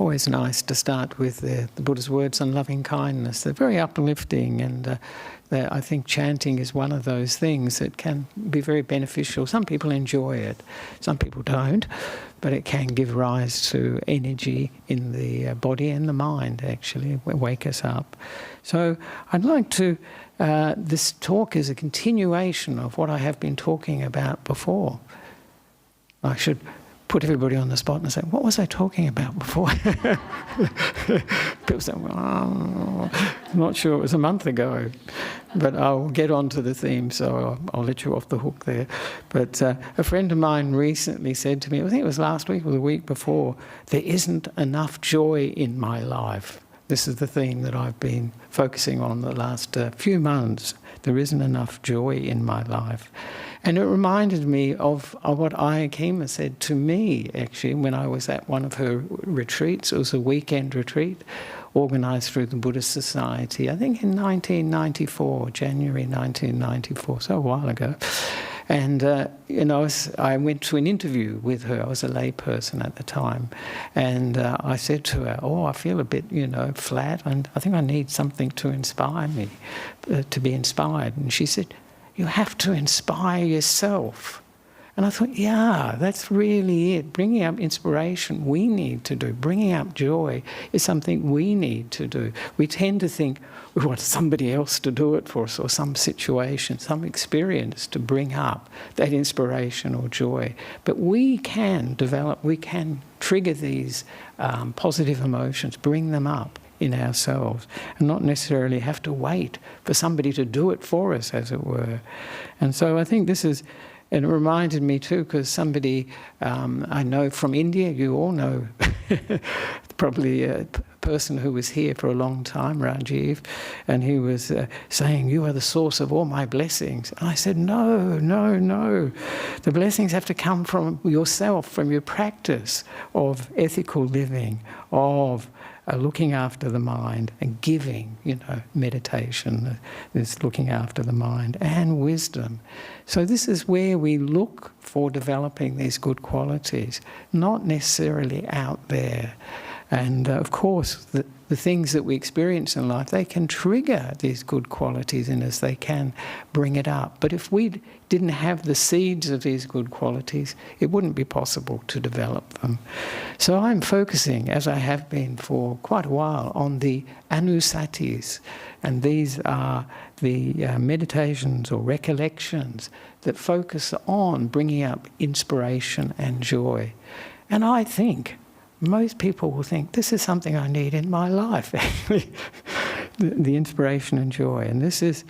always nice to start with the Buddha's words on loving kindness. They're very uplifting, and I think chanting is one of those things that can be very beneficial. Some people enjoy it, some people don't, but it can give rise to energy in the body and the mind, actually, wake us up. So I'd like to, this talk is a continuation of what I have been talking about before. I should put everybody on the spot and say, what was I talking about before? People say, well, I'm not sure, it was a month ago. But I'll get on to the theme, so I'll let you off the hook there. But a friend of mine recently said to me, I think it was last week or the week before, there isn't enough joy in my life. This is the theme that I've been focusing on the last few months. There isn't enough joy in my life. And it reminded me of what Ayakema said to me, actually, when I was at one of her retreats. It was a weekend retreat organised through the Buddhist Society, I think in 1994, January 1994, so a while ago. And, I went to an interview with her. I was a layperson at the time. And I said to her, I feel a bit, flat, and I think I need something to inspire me, to be inspired. And she said, you have to inspire yourself. And I thought, yeah, that's really it. Bringing up inspiration, we need to do. Bringing up joy is something we need to do. We tend to think we want somebody else to do it for us, or some situation, some experience to bring up that inspiration or joy. But we can develop, we can trigger these positive emotions, bring them up in ourselves, and not necessarily have to wait for somebody to do it for us, as it were. And so I think this is, and it reminded me too, because somebody I know from India, you all know, probably a person who was here for a long time, Rajiv, and he was saying, you are the source of all my blessings. And I said, no. The blessings have to come from yourself, from your practice of ethical living, of looking after the mind, and giving, meditation is looking after the mind, and wisdom. So this is where we look for developing these good qualities, not necessarily out there. And of course, the things that we experience in life, they can trigger these good qualities in us, they can bring it up. But if we didn't have the seeds of these good qualities, it wouldn't be possible to develop them. So I'm focusing, as I have been for quite a while, on the anusatis. And these are the meditations or recollections that focus on bringing up inspiration and joy. And I think most people will think, this is something I need in my life, actually, the inspiration and joy. And this is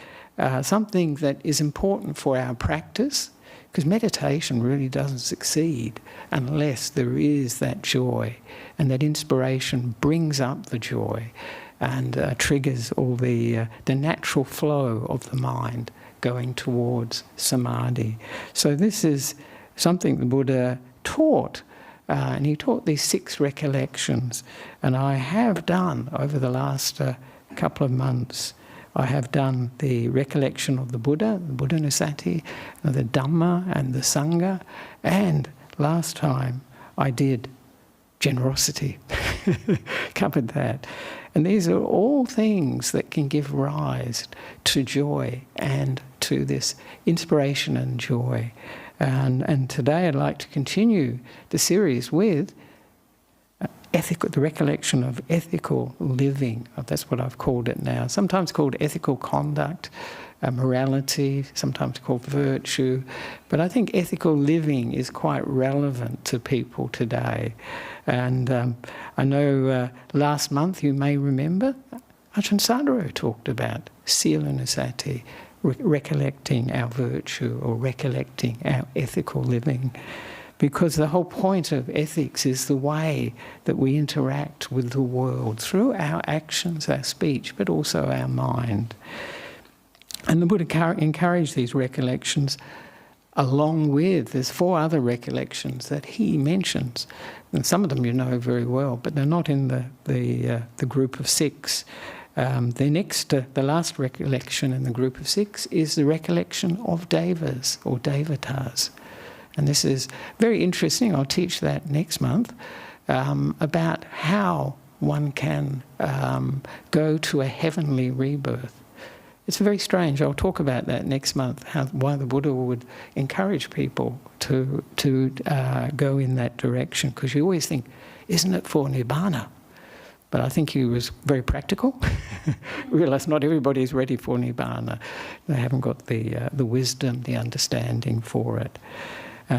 something that is important for our practice, because meditation really doesn't succeed unless there is that joy, and that inspiration brings up the joy and triggers all the natural flow of the mind going towards samadhi. So this is something the Buddha taught. And he taught these 6 recollections. And I have done, over the last couple of months, I have done the recollection of the Buddha Nissarano, the Dhamma and the Sangha. And last time I did generosity, covered that. And these are all things that can give rise to joy and to this inspiration and joy. And today I'd like to continue the series with the recollection of ethical living. That's what I've called it now. Sometimes called ethical conduct, morality, sometimes called virtue. But I think ethical living is quite relevant to people today. And I know last month, you may remember, Ajahn talked about sila nusati, recollecting our virtue or recollecting our ethical living. Because the whole point of ethics is the way that we interact with the world through our actions, our speech, but also our mind. And the Buddha encouraged these recollections along with, there's 4 other recollections that he mentions. And some of them you know very well, but they're not in the group of 6. The last recollection in the group of 6 is the recollection of devas or devatas. And this is very interesting. I'll teach that next month. about how one can go to a heavenly rebirth. It's very strange. I'll talk about that next month, why the Buddha would encourage people to go in that direction, because you always think, isn't it for Nibbana? But I think he was very practical. Realised not everybody is ready for Nibbana. They haven't got the wisdom, the understanding for it.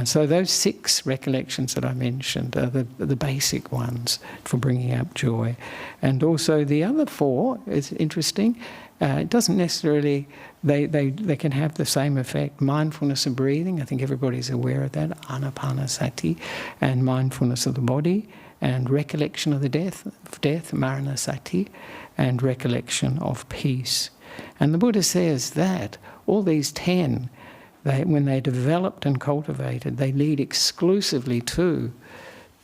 So those 6 recollections that I mentioned are the basic ones for bringing up joy. And also the other 4 is interesting. It doesn't necessarily, they can have the same effect. Mindfulness of breathing, I think everybody's aware of that, anapanasati, and mindfulness of the body, and recollection of the death, maranasati, and recollection of peace. And the Buddha says that all these 10, when they're developed and cultivated, they lead exclusively to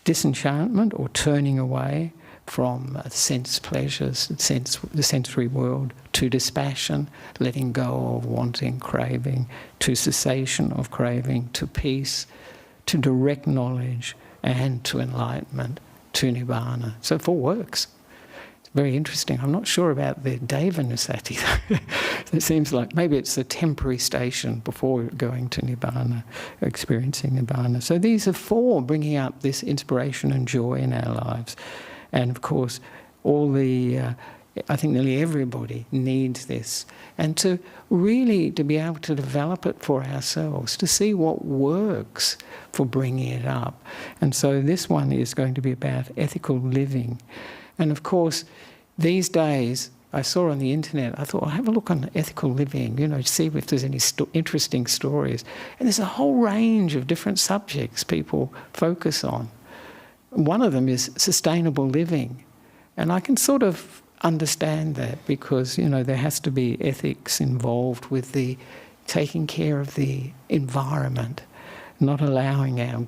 disenchantment or turning away from sense pleasures, the sensory world, to dispassion, letting go of wanting, craving, to cessation of craving, to peace, to direct knowledge, and to enlightenment, to Nibbana. So it all works. It's very interesting. I'm not sure about the Devanasati. It seems like maybe it's a temporary station before going to Nibbana, experiencing Nibbana. So these are 4 bringing up this inspiration and joy in our lives. And of course, I think nearly everybody needs this. And to be able to develop it for ourselves, to see what works for bringing it up. And so this one is going to be about ethical living. And of course, these days, I saw on the internet, I thought, I'll have a look on ethical living, see if there's any interesting stories. And there's a whole range of different subjects people focus on. One of them is sustainable living. And I can sort of understand that because, there has to be ethics involved with the taking care of the environment, not allowing our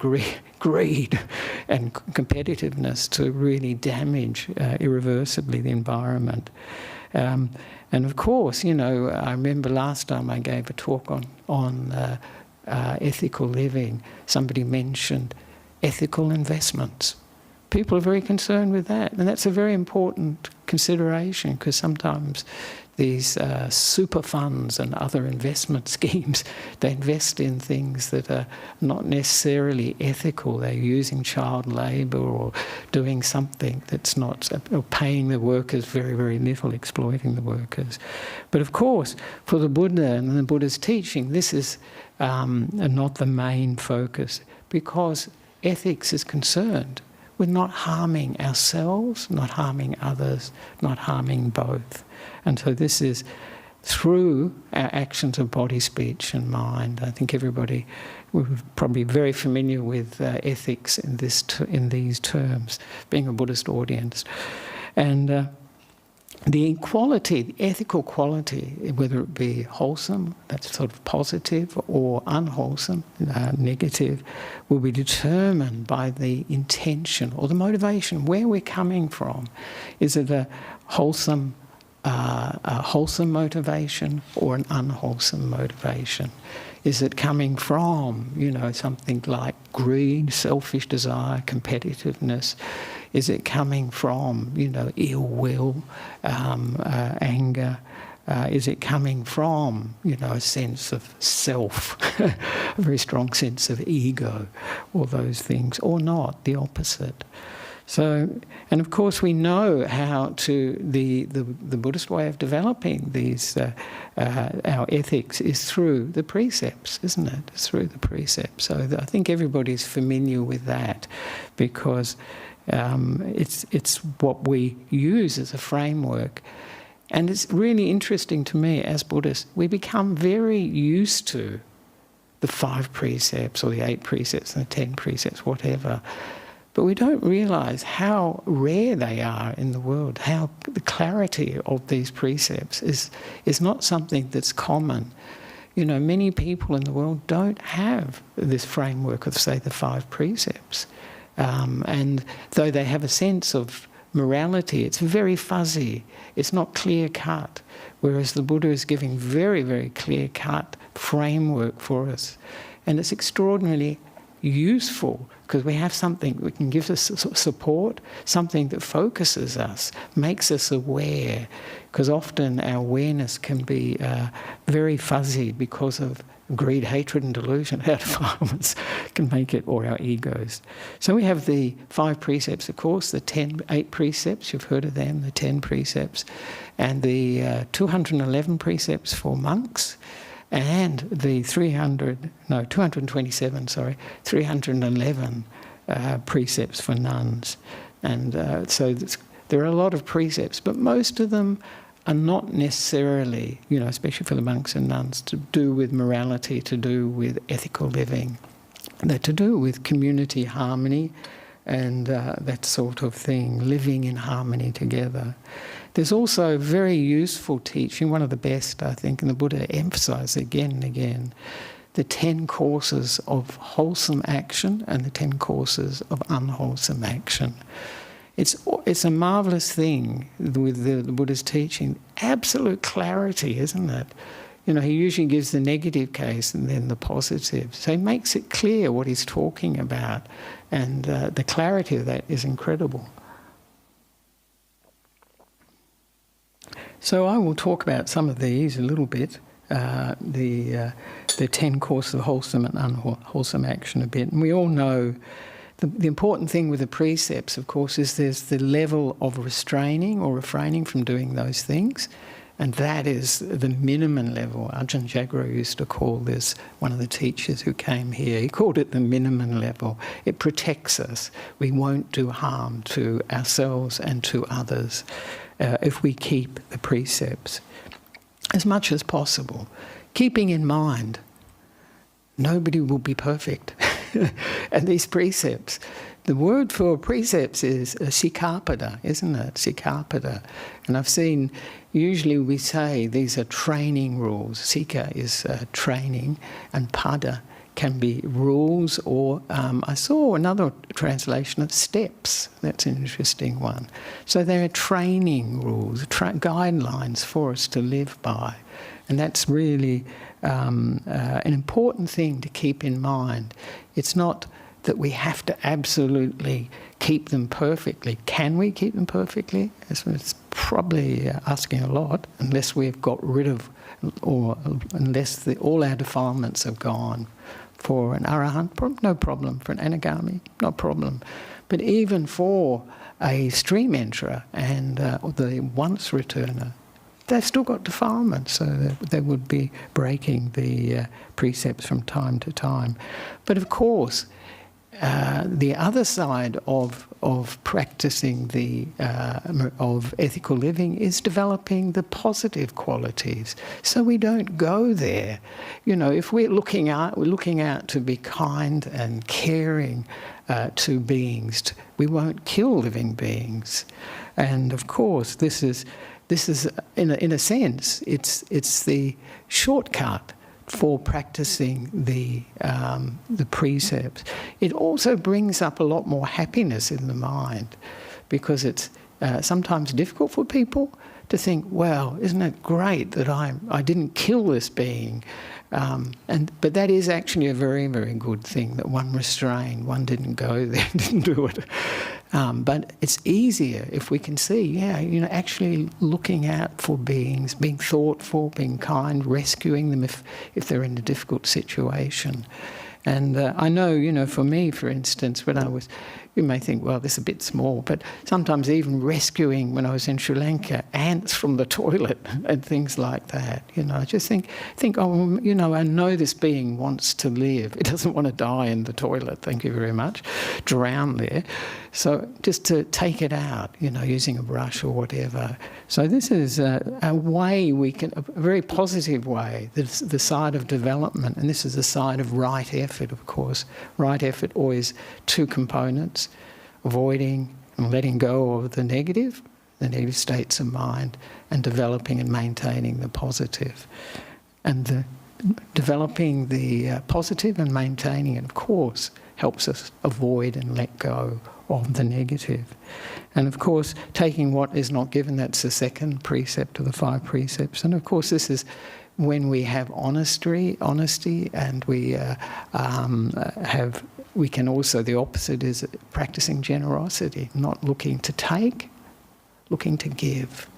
greed and competitiveness to really damage irreversibly the environment. And of course, I remember last time I gave a talk on ethical living, somebody mentioned ethical investments. People are very concerned with that, and that's a very important consideration because sometimes these super funds and other investment schemes, they invest in things that are not necessarily ethical. They're using child labour or doing something that's not, or paying the workers very, very little, exploiting the workers. But of course, for the Buddha and the Buddha's teaching, this is not the main focus because ethics is concerned with not harming ourselves, not harming others, not harming both. And so this is through our actions of body, speech and mind. I think everybody we're probably very familiar with ethics in these terms, being a Buddhist audience. And the equality, the ethical quality, whether it be wholesome, that's sort of positive, or unwholesome, negative, will be determined by the intention or the motivation, where we're coming from. Is it a wholesome motivation or an unwholesome motivation? Is it coming from, something like greed, selfish desire, competitiveness? Is it coming from, ill will, anger? Is it coming from, a sense of self, a very strong sense of ego, all those things, or not, the opposite? So, and of course we know how to, the Buddhist way of developing these, our ethics is through the precepts, isn't it? It's through the precepts. So I think everybody's familiar with that because it's what we use as a framework. And it's really interesting to me as Buddhists, we become very used to the 5 precepts or the 8 precepts and the 10 precepts, whatever. But we don't realise how rare they are in the world, how the clarity of these precepts is not something that's common. Many people in the world don't have this framework of, say, the 5 precepts. And though they have a sense of morality, it's very fuzzy, it's not clear-cut, whereas the Buddha is giving very, very clear-cut framework for us. And it's extraordinarily useful because we have something that can give us support, something that focuses us, makes us aware, because often our awareness can be very fuzzy because of greed, hatred and delusion. Our defilements can make it, or our egos. So we have the 5 precepts, of course, the 8 precepts, you've heard of them, the 10 precepts, and the 211 precepts for monks, and the 311 precepts for nuns. And so there are a lot of precepts, but most of them are not necessarily, especially for the monks and nuns, to do with morality, to do with ethical living. They're to do with community harmony and that sort of thing, living in harmony together. There's also very useful teaching, one of the best, I think, and the Buddha emphasised again and again, the 10 courses of wholesome action and the 10 courses of unwholesome action. It's a marvellous thing with the Buddha's teaching. Absolute clarity, isn't it? He usually gives the negative case and then the positive. So he makes it clear what he's talking about. And the clarity of that is incredible. So I will talk about some of these a little bit. The 10 courses of wholesome and unwholesome action a bit. And we all know the important thing with the precepts, of course, is there's the level of restraining or refraining from doing those things. And that is the minimum level. Ajahn Brahm used to call this, one of the teachers who came here, he called it the minimum level. It protects us. We won't do harm to ourselves and to others if we keep the precepts as much as possible. Keeping in mind, nobody will be perfect. And these precepts, the word for precepts is sikkhapada, isn't it? Sikkhapada. And I've seen, usually we say these are training rules. Sikha is training, and pada can be rules, or I saw another translation of steps. That's an interesting one. So there are training rules, guidelines for us to live by. And that's really an important thing to keep in mind. It's not that we have to absolutely keep them perfectly. Can we keep them perfectly? It's probably asking a lot, unless we've got rid of, or unless all our defilements are gone. For an arahant, no problem. For an anagami, no problem. But even for a stream enterer and the once returner, they've still got defilements, so they would be breaking the precepts from time to time. But of course, the other side of practicing of ethical living is developing the positive qualities. So we don't go there. If we're looking out to be kind and caring to beings, we won't kill living beings. And of course, this is in a sense, it's the shortcut for practicing the precepts. It also brings up a lot more happiness in the mind, because it's sometimes difficult for people to think, well, isn't it great that I didn't kill this being? But that is actually a very, very good thing, that one restrained, one didn't go there, didn't do it. But it's easier if we can see, actually looking out for beings, being thoughtful, being kind, rescuing them if they're in a difficult situation. And I know, for me, for instance, you may think, well, this is a bit small, but sometimes even rescuing, when I was in Sri Lanka, ants from the toilet and things like that. I just think, oh, I know this being wants to live. It doesn't want to die in the toilet, thank you very much, drown there. So just to take it out, using a brush or whatever. So this is a way a very positive way, the side of development, and this is the side of right effort, of course. Right effort, always 2 components: avoiding and letting go of the negative states of mind, and developing and maintaining the positive. And developing the positive and maintaining it, of course, helps us avoid and let go of the negative. And of course, taking what is not given, that's the second precept of the 5 precepts. And of course, this is when we have honesty and we have we can also, the opposite is practicing generosity, not looking to take, looking to give.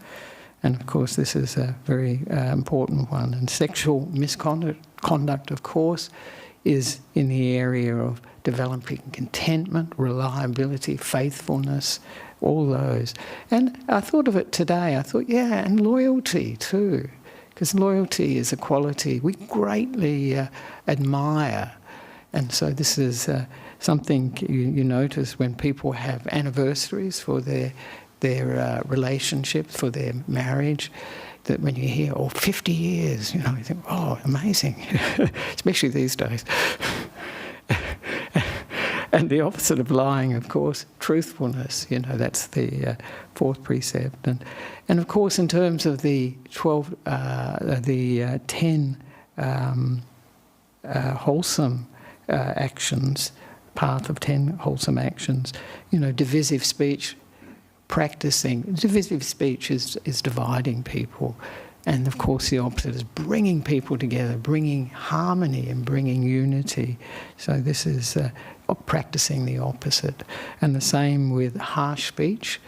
And of course, this is a very important one. And sexual misconduct, of course, is in the area of developing contentment, reliability, faithfulness, all those. And I thought of it today, I thought, yeah, and loyalty too, because loyalty is a quality we greatly admire. And so this is something you notice when people have anniversaries for their relationships, for their marriage, that when you hear, 50 years, you think, oh, amazing, especially these days. And the opposite of lying, of course, truthfulness, that's the fourth precept. And of course, in terms of the 10 wholesome actions, path of 10 wholesome actions, divisive speech, practicing. Divisive speech is dividing people. And of course the opposite is bringing people together, bringing harmony and bringing unity. So this is practicing the opposite. And the same with harsh speech.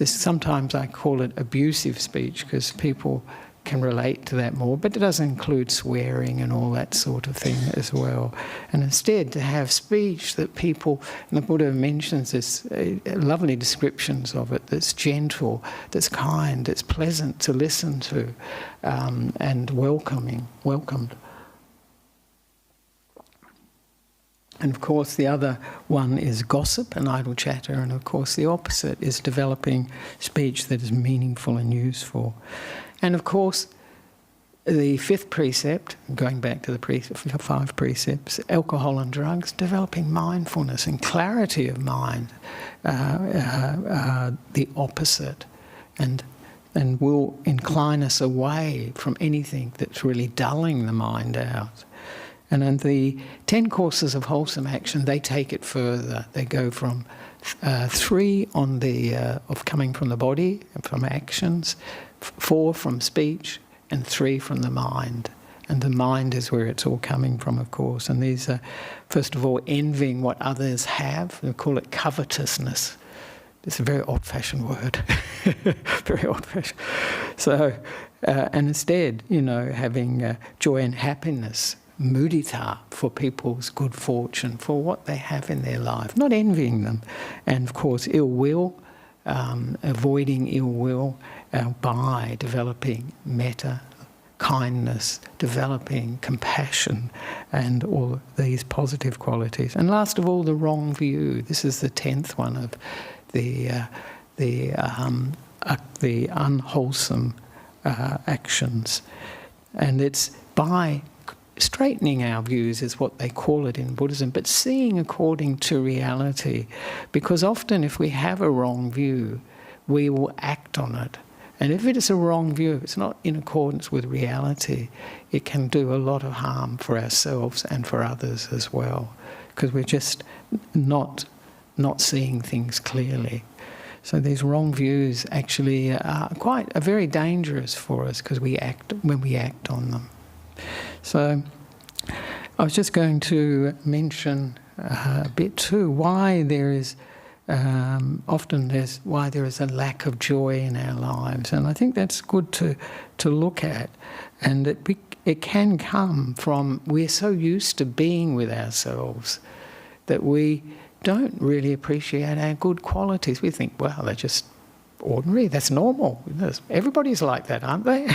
Sometimes I call it abusive speech because people can relate to that more, but it does include swearing and all that sort of thing as well. And instead to have speech that people, and the Buddha mentions this lovely descriptions of it, that's gentle, that's kind, that's pleasant to listen to, and welcomed. And of course the other one is gossip and idle chatter, and of course the opposite is developing speech that is meaningful and useful. And of course, the fifth precept, going back to the 5 precepts, alcohol and drugs, developing mindfulness and clarity of mind, the opposite, and will incline us away from anything that's really dulling the mind out. And then the 10 courses of wholesome action, they take it further. They go from 3 on the of coming from the body and from actions, 4 from speech, and 3 from the mind. And the mind is where it's all coming from, of course. And these are, first of all, envying what others have. We call it covetousness. It's a very old-fashioned word, very old-fashioned. So, and instead, having joy and happiness, mudita, for people's good fortune, for what they have in their life, not envying them. And of course, ill will, avoiding ill will by developing metta, kindness, developing compassion, and all these positive qualities. And last of all, the wrong view. This is the 10th one of the unwholesome actions. And it's by straightening our views is what they call it in Buddhism, but seeing according to reality. Because often if we have a wrong view, we will act on it. And if it is a wrong view, it's not in accordance with reality, it can do a lot of harm for ourselves and for others as well, because we're just not seeing things clearly. So these wrong views actually are very dangerous for us because when we act on them. So I was just going to mention a bit too why there is why there is a lack of joy in our lives, and I think that's good to look at. And it can come from we're so used to being with ourselves that we don't really appreciate our good qualities. We think, well, they're just ordinary, that's normal. Everybody's like that, aren't they?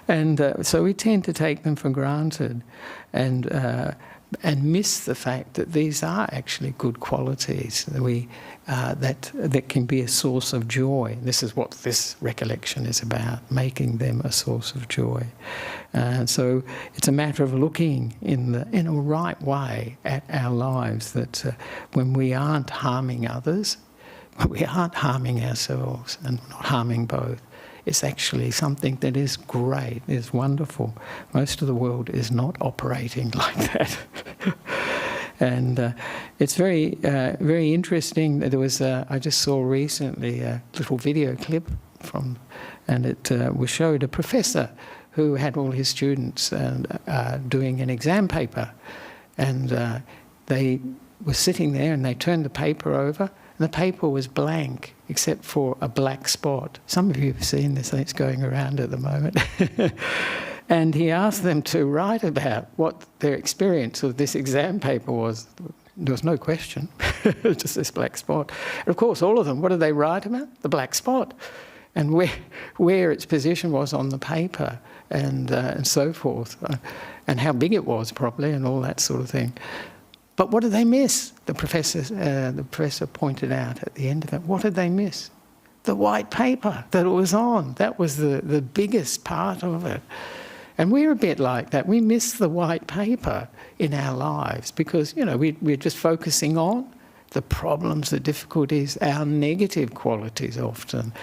And so we tend to take them for granted and miss the fact that these are actually good qualities that can be a source of joy. This is what this recollection is about, making them a source of joy. So it's a matter of looking in a right way at our lives, that when we aren't harming others, we aren't harming ourselves and not harming both. It's actually something that is great, is wonderful. Most of the world is not operating like that. And it's very, very interesting. There was, I just saw recently a little video clip and it showed a professor who had all his students doing an exam paper. And they was sitting there and they turned the paper over and the paper was blank except for a black spot. Some of you have seen this, it's going around at the moment. And he asked them to write about what their experience of this exam paper was. There was no question, just this black spot. And of course, all of them, what did they write about? The black spot. And where its position was on the paper and so forth. And how big it was probably and all that sort of thing. But what did they miss? The professor pointed out at the end of it. What did they miss? The white paper that it was on. That was the biggest part of it. And we're a bit like that. We miss the white paper in our lives because, we're just focusing on the problems, the difficulties, our negative qualities often.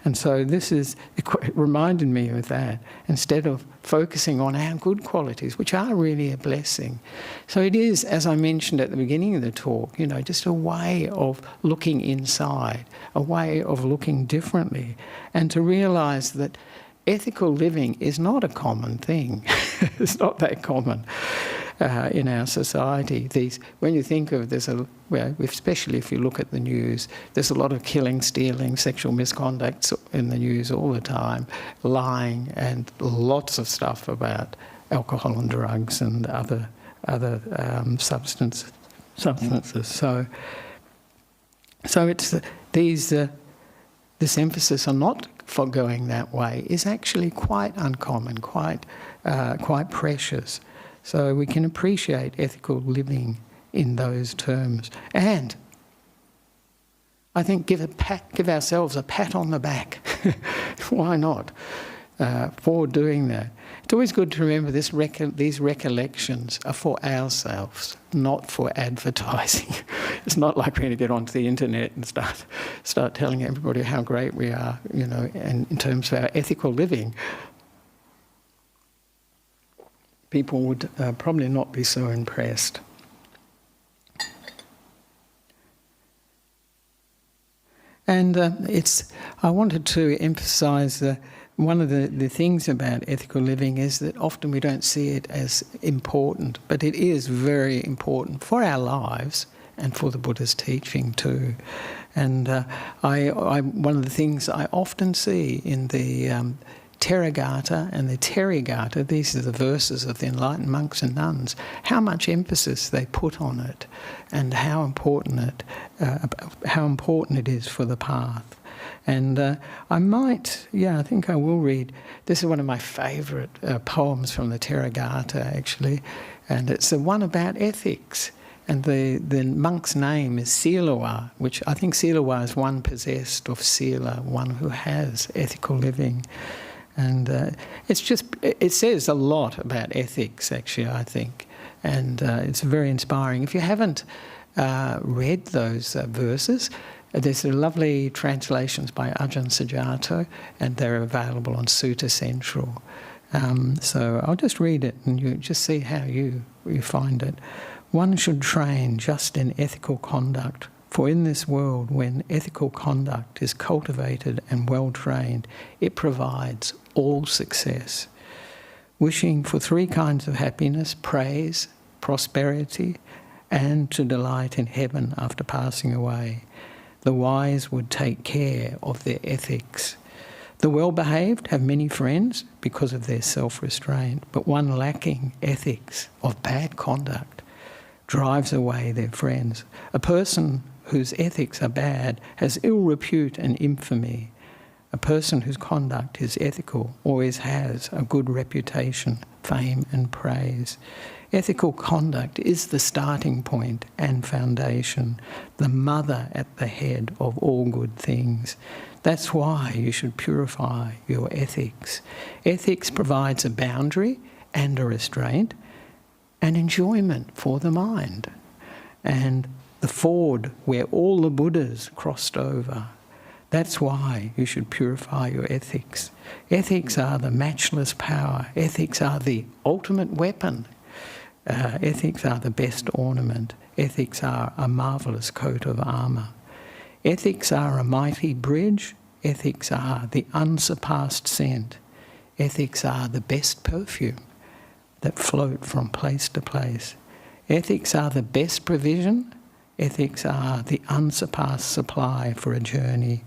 And so it reminded me of that, instead of focusing on our good qualities, which are really a blessing. So it is, as I mentioned at the beginning of the talk, just a way of looking inside, a way of looking differently, and to realise that ethical living is not a common thing. It's not that common in our society. When you think of especially if you look at the news, there's a lot of killing, stealing, sexual misconduct in the news all the time, lying, and lots of stuff about alcohol and drugs and other substances. So it's this emphasis on not for going that way is actually quite uncommon, quite precious. So we can appreciate ethical living in those terms. And I think give ourselves a pat on the back. Why not? For doing that. It's always good to remember these recollections are for ourselves, not for advertising. It's not like we're going to get onto the internet and start telling everybody how great we are, and in terms of our ethical living. People would probably not be so impressed. And I wanted to emphasise one of the things about ethical living is that often we don't see it as important, but it is very important for our lives and for the Buddha's teaching too. And one of the things I often see in the Therigatha and the Therigatha, these are the verses of the enlightened monks and nuns, how much emphasis they put on it and how important it is for the path. And I think I will read, this is one of my favourite poems from the Therigatha actually, and it's the one about ethics. And the monk's name is Silawa, which I think Silawa is one possessed of Sila, one who has ethical living. And it says a lot about ethics, actually, I think. And it's very inspiring. If you haven't read those verses, there's lovely translations by Ajahn Sujato, and they're available on Sutta Central. So I'll just read it, and you just see how you find it. One should train just in ethical conduct, for in this world, when ethical conduct is cultivated and well trained, it provides all success. Wishing for 3 kinds of happiness: praise, prosperity, and to delight in heaven after passing away. The wise would take care of their ethics. The well-behaved have many friends because of their self-restraint, but one lacking ethics of bad conduct drives away their friends. A person whose ethics are bad has ill repute and infamy. A person whose conduct is ethical always has a good reputation, fame and praise. Ethical conduct is the starting point and foundation, the mother at the head of all good things. That's why you should purify your ethics. Ethics provides a boundary and a restraint and enjoyment for the mind, and the ford where all the Buddhas crossed over. That's why you should purify your ethics. Ethics are the matchless power. Ethics are the ultimate weapon. Ethics are the best ornament. Ethics are a marvellous coat of armour. Ethics are a mighty bridge. Ethics are the unsurpassed scent. Ethics are the best perfume that float from place to place. Ethics are the best provision Ethics are the unsurpassed supply for a journey.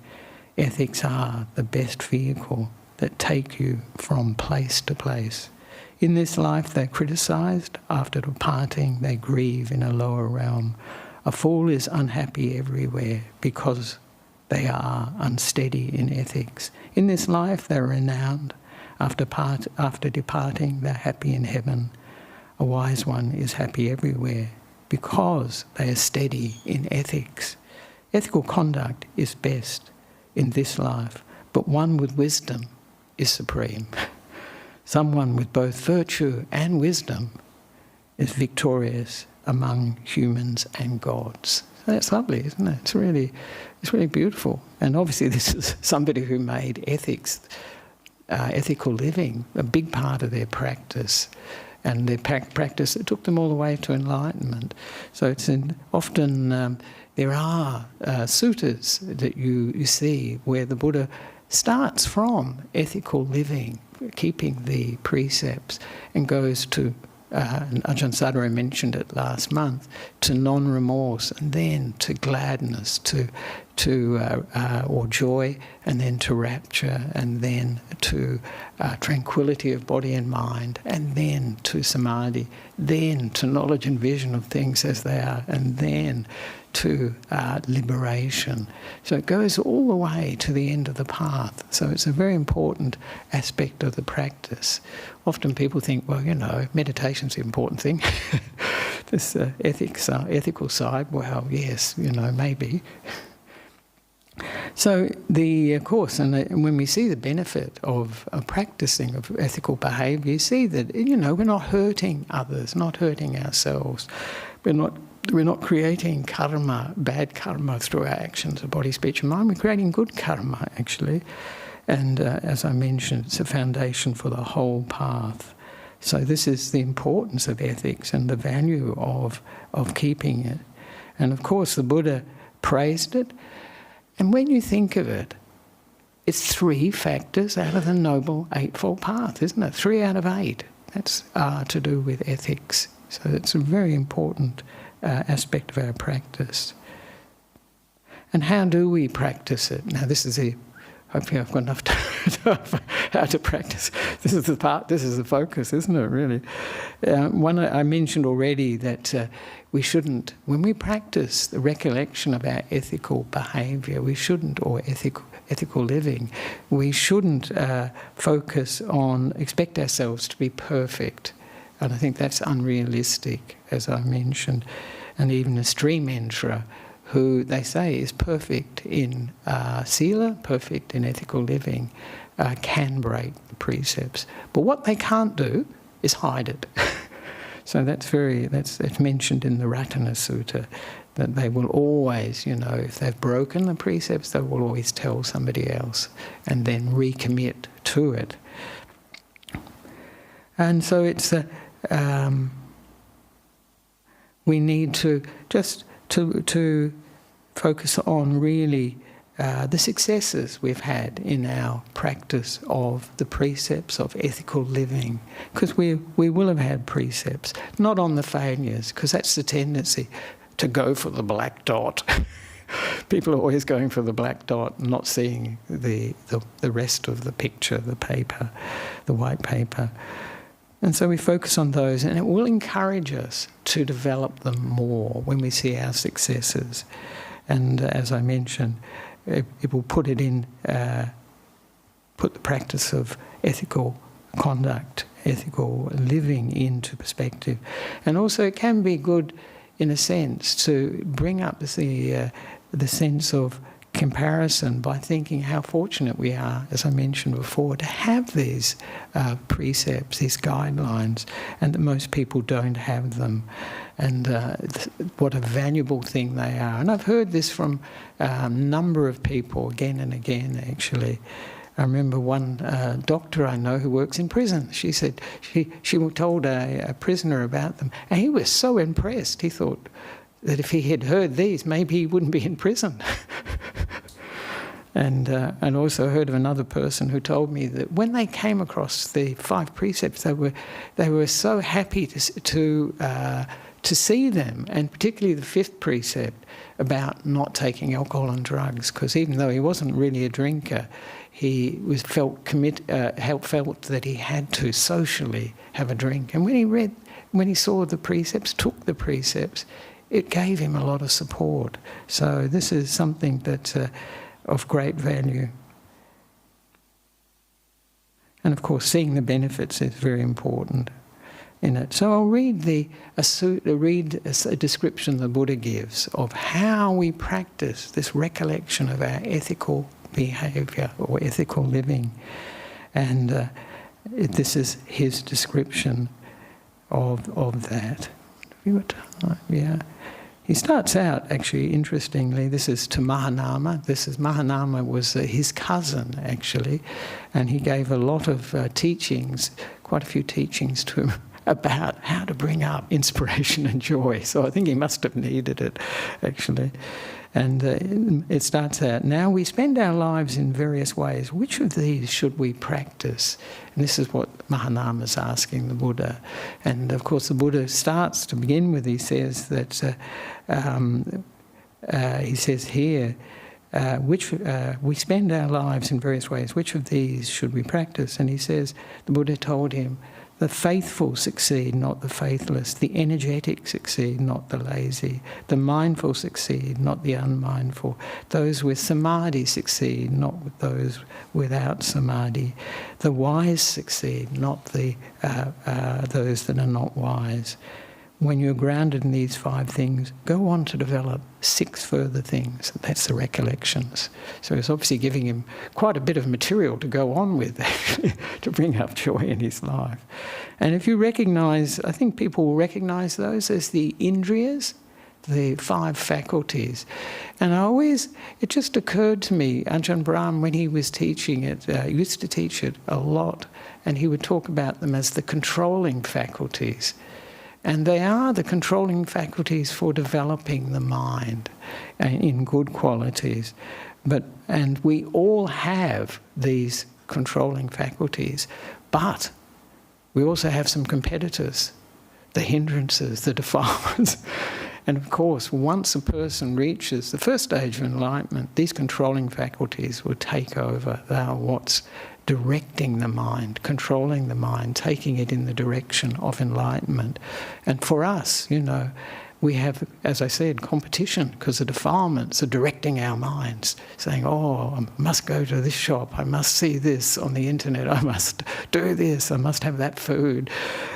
Ethics are the best vehicle that take you from place to place. In this life they're criticised, after departing they grieve in a lower realm. A fool is unhappy everywhere because they are unsteady in ethics. In this life they're renowned, after departing they're happy in heaven. A wise one is happy everywhere because they are steady in ethics. Ethical conduct is best in this life, but one with wisdom is supreme. Someone with both virtue and wisdom is victorious among humans and gods. So that's lovely, isn't it? It's really beautiful. And obviously this is somebody who made ethics, ethical living, a big part of their practice. And their practice, it took them all the way to enlightenment. So it's often there are suttas that you see where the Buddha starts from ethical living, keeping the precepts, and goes to, and Ajahn Sadhara mentioned it last month, to non-remorse, and then to gladness, or joy, and then to rapture, and then to tranquility of body and mind, and then to samadhi, then to knowledge and vision of things as they are, and then to liberation. So it goes all the way to the end of the path. So it's a very important aspect of the practice. Often people think, well, meditation's the important thing. This ethical side, well, yes, maybe. So the course, and when we see the benefit of practicing of ethical behaviour, you see that we're not hurting others, not hurting ourselves. We're not creating karma, bad karma through our actions of body, speech and mind. We're creating good karma, actually. And as I mentioned, it's a foundation for the whole path. So this is the importance of ethics and the value of keeping it. And of course the Buddha praised it. And when you think of it, it's 3 factors out of the Noble Eightfold Path, isn't it? 3 out of 8. That's to do with ethics. So it's a very important aspect of our practice. And how do we practice it? Now this is hopefully I've got enough time how to practice. This is the focus, isn't it, really? One I mentioned already that we shouldn't, when we practice the recollection of our ethical behaviour, we shouldn't, or ethical living, we shouldn't expect ourselves to be perfect. And I think that's unrealistic, as I mentioned. And even a stream enterer, who they say is perfect in sila, perfect in ethical living, can break the precepts. But what they can't do is hide it. So that's mentioned in the Ratana Sutta, that they will always, if they've broken the precepts, they will always tell somebody else and then recommit to it. And so it's we need to just to focus on really the successes we've had in our practice of the precepts of ethical living, because we will have had precepts, not on the failures, because that's the tendency to go for the black dot. People are always going for the black dot and not seeing the rest of the picture, the paper, the white paper. And so we focus on those, and it will encourage us to develop them more when we see our successes. And as I mentioned, it will put the practice of ethical conduct, ethical living into perspective. And also it can be good, in a sense, to bring up the sense of comparison by thinking how fortunate we are, as I mentioned before, to have these precepts, these guidelines, and that most people don't have them, and what a valuable thing they are. And I've heard this from a number of people again and again, actually. I remember one doctor I know who works in prison. She said she told a prisoner about them, and he was so impressed. He thought that if he had heard these, maybe he wouldn't be in prison. And also heard of another person who told me that when they came across the 5 precepts, they were so happy to to see them, and particularly the fifth precept about not taking alcohol and drugs, because even though he wasn't really a drinker, he felt that he had to socially have a drink. And when he saw the precepts, took the precepts, it gave him a lot of support. So this is something that's of great value. And of course, seeing the benefits is very important in it. So I'll read a description the Buddha gives of how we practice this recollection of our ethical behaviour or ethical living. And this is his description of that. Yeah. He starts out, actually, interestingly, this is to Mahanama. Mahanama was his cousin, actually, and he gave a lot of teachings, quite a few teachings to him about how to bring up inspiration and joy. So I think he must have needed it, actually. And it starts out, now we spend our lives in various ways. Which of these should we practice? And this is what Mahanama is asking the Buddha. And of course the Buddha starts to begin with, he says that, he says here, we spend our lives in various ways. Which of these should we practice? And he says, the Buddha told him, the faithful succeed, not the faithless. The energetic succeed, not the lazy. The mindful succeed, not the unmindful. Those with samadhi succeed, not with those without samadhi. The wise succeed, not those that are not wise. When you're grounded in these 5 things, go on to develop 6 further things. That's the recollections. So it's obviously giving him quite a bit of material to go on with, actually, to bring up joy in his life. And if you recognise, I think people will recognise those as the indriyas, the 5 faculties. And it just occurred to me, Ajahn Brahm, when he was teaching it, used to teach it a lot, and he would talk about them as the controlling faculties. And they are the controlling faculties for developing the mind in good qualities. And we all have these controlling faculties, but we also have some competitors, the hindrances, the defilements. And of course, once a person reaches the first stage of enlightenment, these controlling faculties will take over. They are what's directing the mind, controlling the mind, taking it in the direction of enlightenment. And for us, we have, as I said, competition, because the defilements are directing our minds, saying, oh, I must go to this shop, I must see this on the internet, I must do this, I must have that food.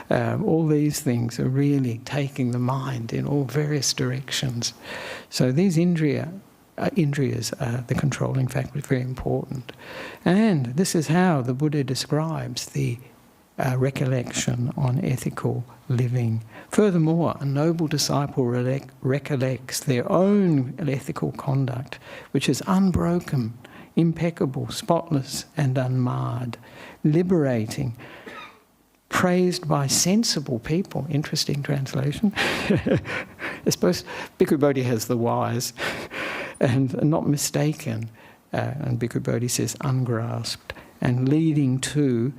All these things are really taking the mind in all various directions. So these indriyas are the controlling factor, very important. And this is how the Buddha describes the recollection on ethical living. Furthermore, a noble disciple recollects their own ethical conduct, which is unbroken, impeccable, spotless and unmarred, liberating, praised by sensible people. Interesting translation. I suppose Bhikkhu Bodhi has the wise, and not mistaken. And Bhikkhu Bodhi says ungrasped, and leading to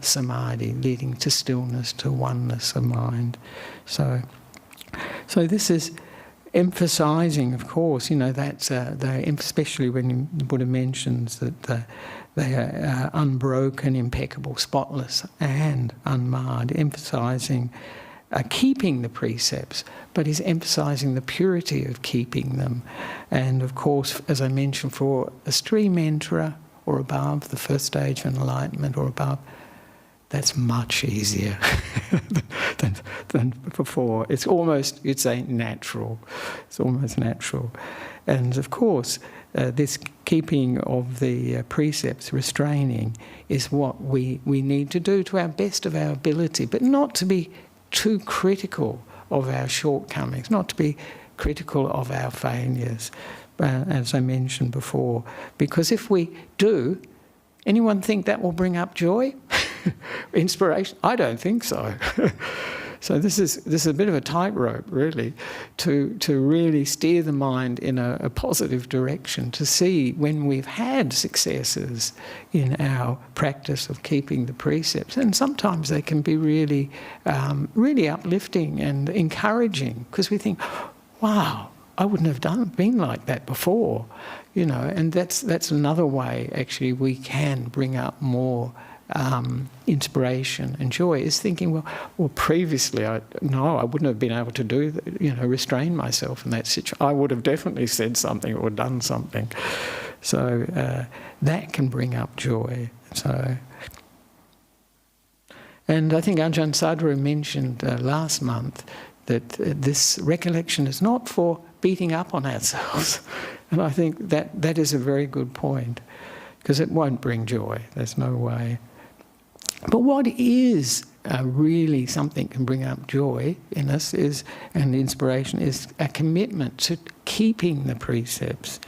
samadhi, leading to stillness, to oneness of mind. So this is emphasising, of course, that especially when the Buddha mentions that they are unbroken, impeccable, spotless and unmarred, emphasising keeping the precepts, but he's emphasising the purity of keeping them. And of course, as I mentioned, for a stream enterer or above, the first stage of enlightenment or above, that's much easier than before. It's almost, you'd say, natural. It's almost natural. And of course, this keeping of the precepts, restraining, is what we need to do to our best of our ability, but not to be too critical of our shortcomings, not to be critical of our failures, as I mentioned before. Because if we do, anyone think that will bring up joy? Inspiration? I don't think so. So this is a bit of a tightrope, really, to really steer the mind in a positive direction, to see when we've had successes in our practice of keeping the precepts. And sometimes they can be really, really uplifting and encouraging, because we think, wow, I wouldn't have been like that before, you know. And that's another way, actually, we can bring up more inspiration and joy, is thinking, well, previously I wouldn't have been able to do that, you know, restrain myself in that situation. I would have definitely said something or done something. So that can bring up joy. So, and I think Ajahn Sadhguru mentioned last month that this recollection is not for beating up on ourselves. And I think that is a very good point, because it won't bring joy. There's no way. But what is really something can bring up joy in us and inspiration is a commitment to keeping the precepts,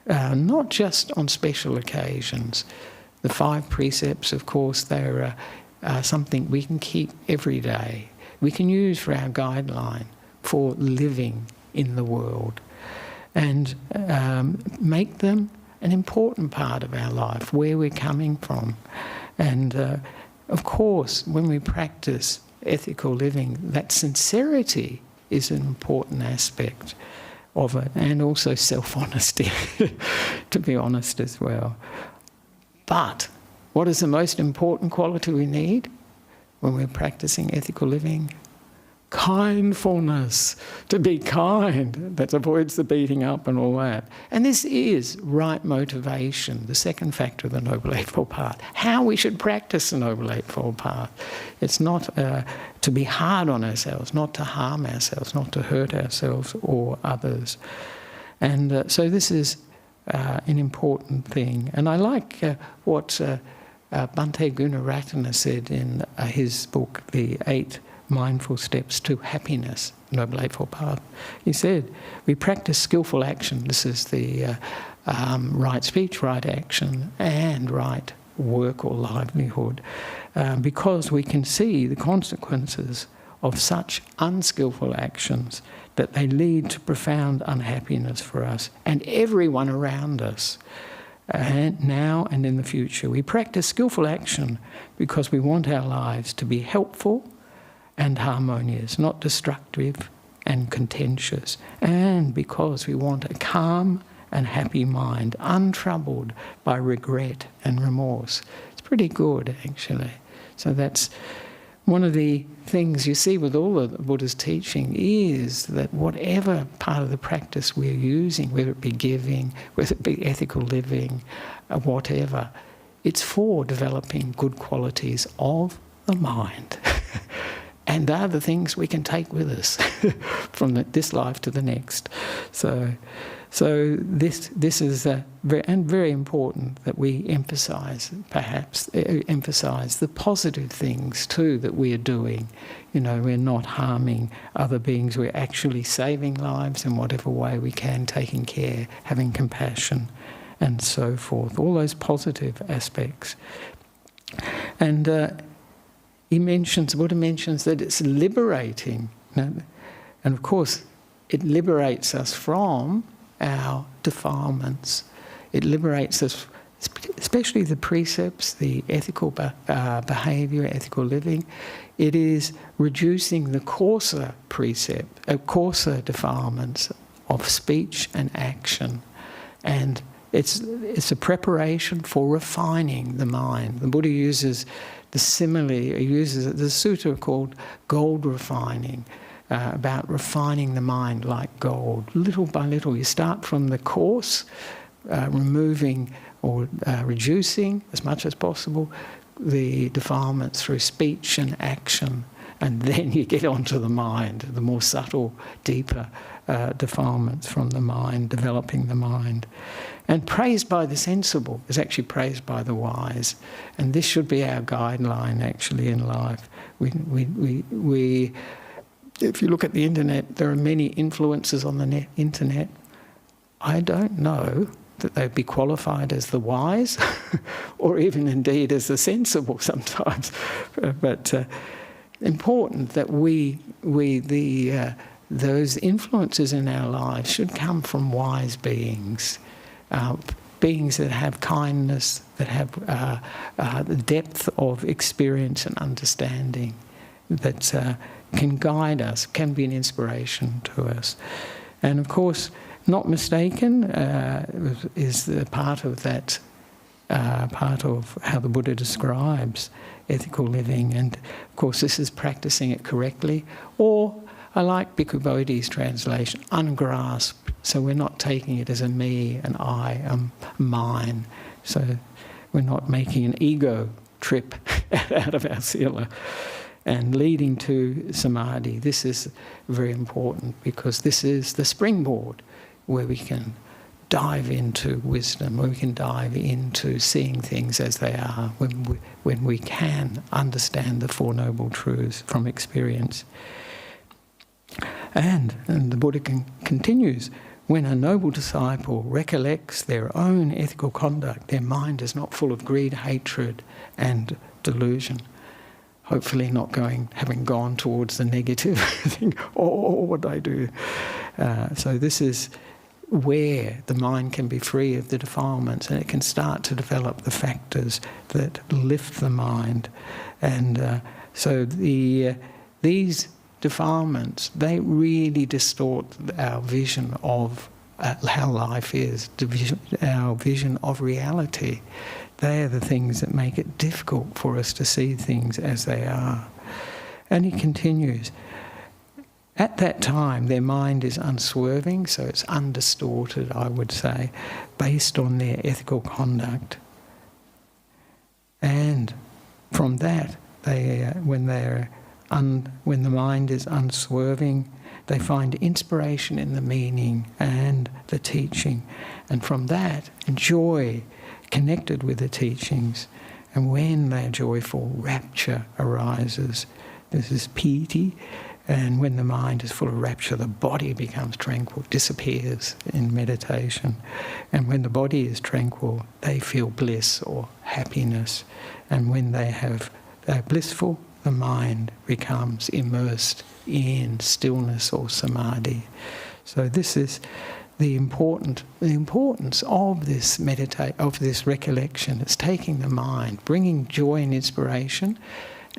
not just on special occasions. The 5 precepts, of course, they're something we can keep every day. We can use for our guideline for living in the world, and make them an important part of our life, where we're coming from. And of course, when we practice ethical living, that sincerity is an important aspect of it, and also self-honesty, to be honest as well. But what is the most important quality we need when we're practicing ethical living? Kindfulness, to be kind. That avoids the beating up and all that. And this is right motivation, the second factor of the Noble Eightfold Path. How we should practice the Noble Eightfold Path. It's not to be hard on ourselves, not to harm ourselves, not to hurt ourselves or others. And so this is an important thing. And I like what Bhante Gunaratana said in his book, The 8 Mindful Steps to Happiness, Noble Eightfold Path. He said, we practice skillful action. This is the right speech, right action, and right work or livelihood, because we can see the consequences of such unskillful actions, that they lead to profound unhappiness for us and everyone around us, now and in the future. We practice skillful action because we want our lives to be helpful and harmonious, not destructive and contentious, and because we want a calm and happy mind, untroubled by regret and remorse. It's pretty good, actually. So that's one of the things you see with all of the Buddha's teaching, is that whatever part of the practice we're using, whether it be giving, whether it be ethical living, whatever, it's for developing good qualities of the mind. And they're the things we can take with us from this life to the next. So this is very important that we emphasise, perhaps, emphasise the positive things too that we are doing. You know, we're not harming other beings. We're actually saving lives in whatever way we can, taking care, having compassion, and so forth. All those positive aspects. And Buddha mentions that it's liberating. And of course, it liberates us from our defilements. It liberates us, especially the precepts, the ethical behaviour, ethical living. It is reducing the coarser coarser defilements of speech and action. And it's a preparation for refining the mind. The Buddha uses the simile, he uses the sutta called gold refining, about refining the mind like gold. Little by little, you start from the coarse, removing or reducing as much as possible the defilements through speech and action, and then you get onto the mind, the more subtle, deeper defilements from the mind, developing the mind. And praised by the sensible is actually praised by the wise. And this should be our guideline, actually, in life. We if you look at the internet, there are many influencers on the internet. I don't know that they'd be qualified as the wise, or even indeed as the sensible sometimes. But important that those influences in our lives should come from wise beings, beings that have kindness, that have the depth of experience and understanding, that can guide us, can be an inspiration to us. And of course, not mistaken is the part of that, part of how the Buddha describes ethical living. And of course, this is practicing it correctly, or I like Bhikkhu Bodhi's translation, ungrasped. So we're not taking it as a me, an I, mine. So we're not making an ego trip out of our sila and leading to samadhi. This is very important because this is the springboard where we can dive into wisdom, where we can dive into seeing things as they are, when we can understand the Four Noble Truths from experience. And the Buddha continues, when a noble disciple recollects their own ethical conduct, their mind is not full of greed, hatred and delusion. Hopefully not having gone towards the negative, think, oh, what did I do? So this is where the mind can be free of the defilements, and it can start to develop the factors that lift the mind. And so these defilements, they really distort our vision of how life is, our vision of reality. They are the things that make it difficult for us to see things as they are. And he continues, at that time their mind is unswerving, so it's undistorted, I would say, based on their ethical conduct. And from that, when the mind is unswerving, they find inspiration in the meaning and the teaching. And from that, joy connected with the teachings. And when they are joyful, rapture arises. This is piti. And when the mind is full of rapture, the body becomes tranquil, disappears in meditation. And when the body is tranquil, they feel bliss or happiness. And when they're blissful, the mind becomes immersed in stillness or samadhi. So this is the importance of this of this recollection. It's taking the mind, bringing joy and inspiration,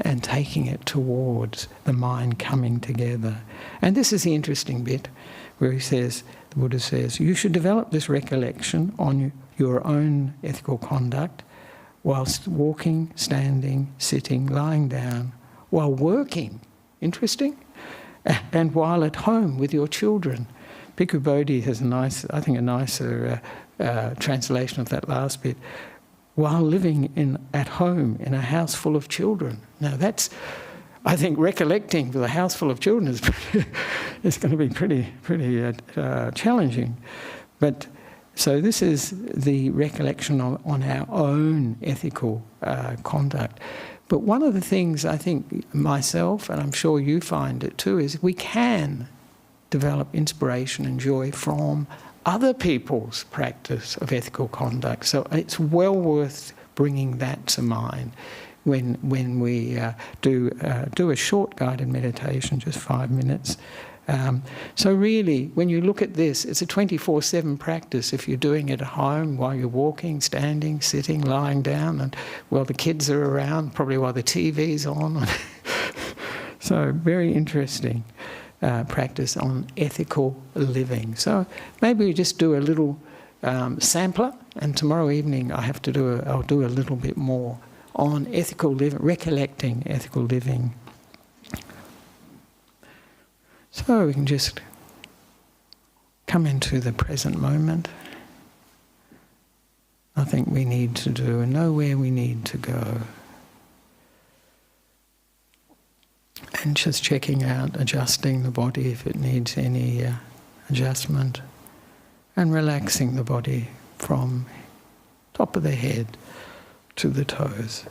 and taking it towards the mind coming together. And this is the interesting bit where the Buddha says, you should develop this recollection on your own ethical conduct whilst walking, standing, sitting, lying down, while working, interesting, and while at home with your children. Bhikkhu Bodhi has a nicer translation of that last bit. While living at home in a house full of children. Now that's, I think, recollecting with a house full of children is going to be pretty challenging. But so this is the recollection on our own ethical conduct. But one of the things I think myself, and I'm sure you find it too, is we can develop inspiration and joy from other people's practice of ethical conduct. So it's well worth bringing that to mind when we do a short guided meditation, just 5 minutes. So really, when you look at this, it's a 24/7 practice. If you're doing it at home while you're walking, standing, sitting, lying down, and while the kids are around, probably while the TV's on. So very interesting practice on ethical living. So maybe we just do a little sampler, and tomorrow evening I'll do a little bit more on ethical living, recollecting ethical living. So we can just come into the present moment. Nothing we need to do and nowhere we need to go. And just checking out, adjusting the body if it needs any adjustment, and relaxing the body from top of the head to the toes.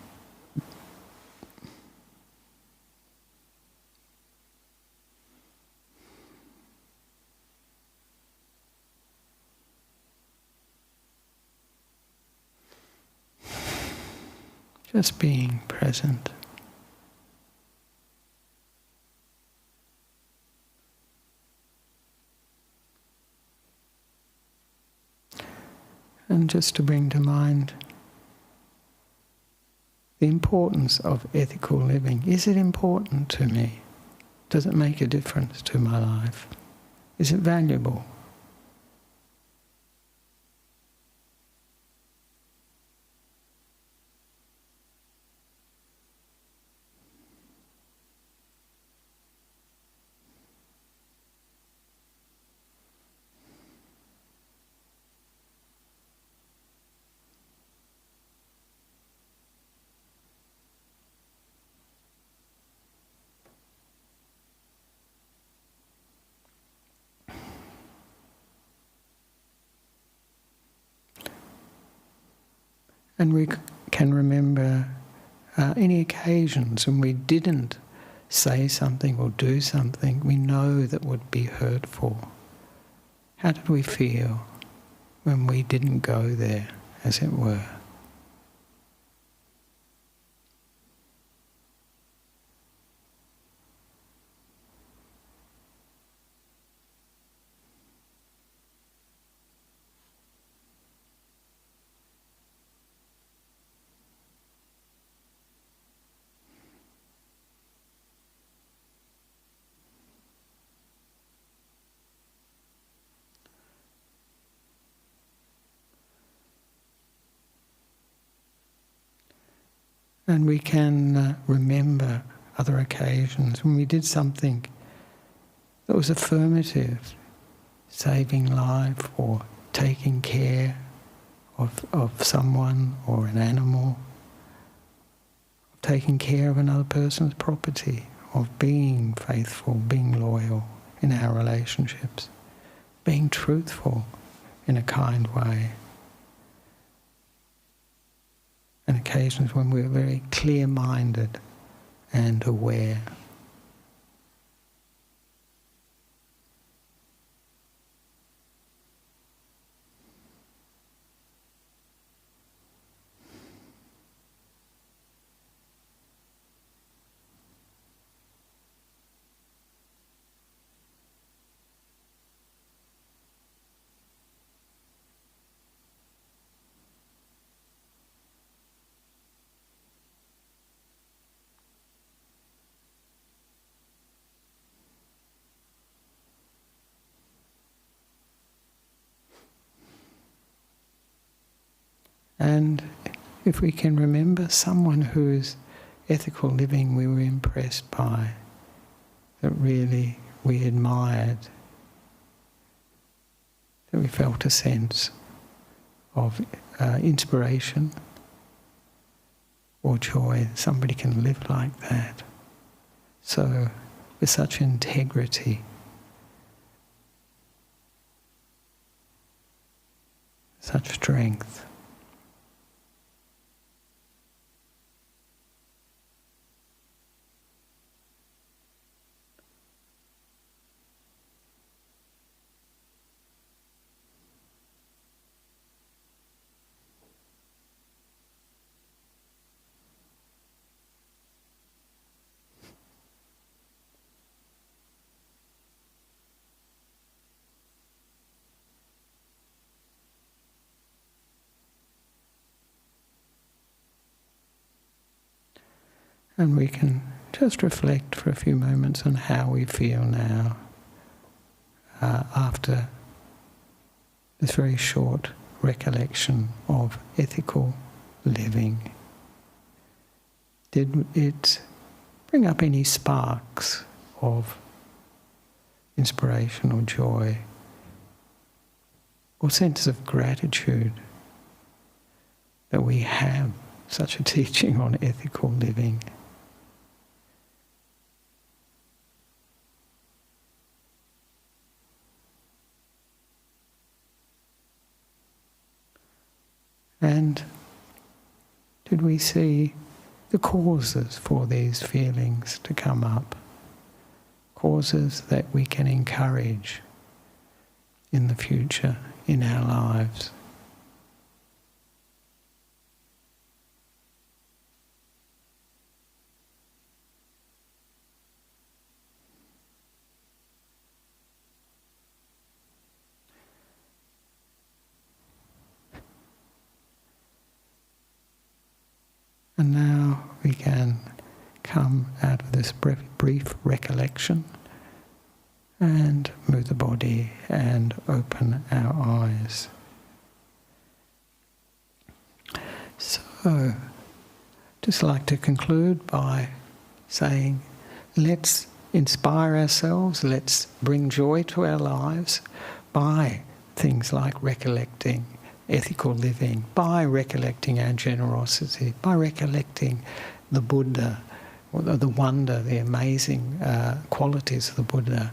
Just being present. And just to bring to mind the importance of ethical living. Is it important to me? Does it make a difference to my life? Is it valuable? And we can remember any occasions when we didn't say something or do something we know that would be hurtful. How did we feel when we didn't go there, as it were? And we can remember other occasions when we did something that was affirmative, saving life or taking care of someone or an animal, taking care of another person's property, of being faithful, being loyal in our relationships, being truthful in a kind way. And occasions when we're very clear-minded and aware. And if we can remember someone whose ethical living we were impressed by, that really we admired, that we felt a sense of inspiration or joy, somebody can live like that. So, with such integrity, such strength. And we can just reflect for a few moments on how we feel now after this very short recollection of ethical living. Did it bring up any sparks of inspiration or joy or sense of gratitude that we have such a teaching on ethical living? And did we see the causes for these feelings to come up? Causes that we can encourage in the future, in our lives. And now we can come out of this brief recollection and move the body and open our eyes. So, just like to conclude by saying, let's inspire ourselves, let's bring joy to our lives by things like recollecting ethical living, by recollecting our generosity, by recollecting the Buddha, or the wonder, the amazing qualities of the Buddha,